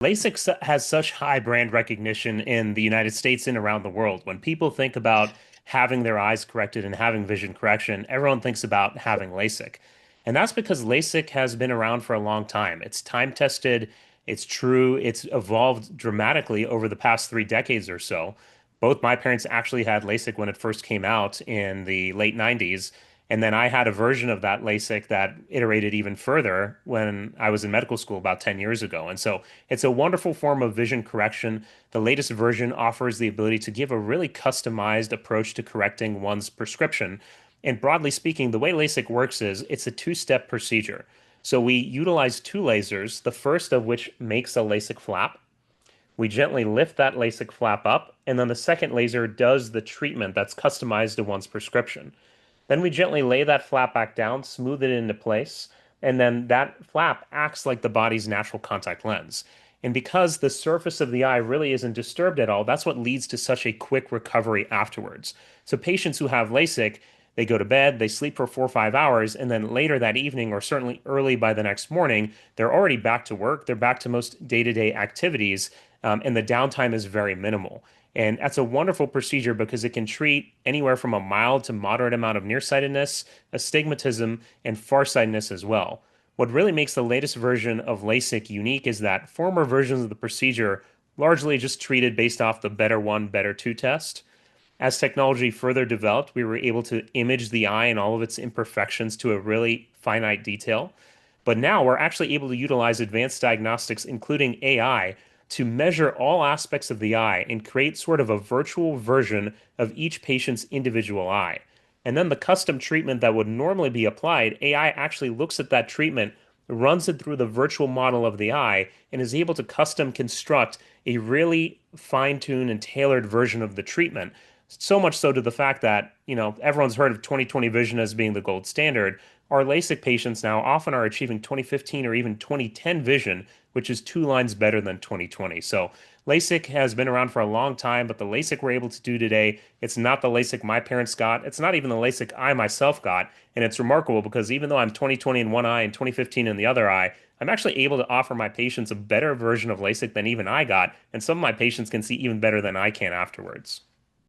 LASIK has such high brand recognition in the United States and around the world. When people think about having their eyes corrected and having vision correction, everyone thinks about having LASIK. And that's because LASIK has been around for a long time. It's time tested, it's true, it's evolved dramatically over the past 3 decades or so. Both my parents actually had LASIK when it first came out in the late 90s. And then I had a version of that LASIK that iterated even further when I was in medical school about 10 years ago. And so it's a wonderful form of vision correction. The latest version offers the ability to give a really customized approach to correcting one's prescription. And broadly speaking, the way LASIK works is it's a two-step procedure. So we utilize two lasers, the first of which makes a LASIK flap. We gently lift that LASIK flap up, and then the second laser does the treatment that's customized to one's prescription. Then we gently lay that flap back down, smooth it into place, and then that flap acts like the body's natural contact lens. And because the surface of the eye really isn't disturbed at all, that's what leads to such a quick recovery afterwards. So patients who have LASIK, they go to bed, they sleep for 4 or 5 hours, and then later that evening, or certainly early by the next morning, they're already back to work. They're back to most day-to-day activities, and the downtime is very minimal. And that's a wonderful procedure because it can treat anywhere from a mild to moderate amount of nearsightedness, astigmatism, and farsightedness as well. What really makes the latest version of LASIK unique is that former versions of the procedure largely just treated based off the better one, better two test. As technology further developed, we were able to image the eye and all of its imperfections to a really finite detail. But now we're actually able to utilize advanced diagnostics, including AI, to measure all aspects of the eye and create sort of a virtual version of each patient's individual eye. And then the custom treatment that would normally be applied, AI actually looks at that treatment, runs it through the virtual model of the eye, and is able to custom construct a really fine-tuned and tailored version of the treatment. So much so to the fact that, everyone's heard of 20/20 vision as being the gold standard. Our LASIK patients now often are achieving 2015 or even 2010 vision, which is 2 lines better than 20/20. So LASIK has been around for a long time, but the LASIK we're able to do today, it's not the LASIK my parents got. It's not even the LASIK I myself got. And it's remarkable because even though I'm 20/20 in one eye and 2015 in the other eye, I'm actually able to offer my patients a better version of LASIK than even I got. And some of my patients can see even better than I can afterwards.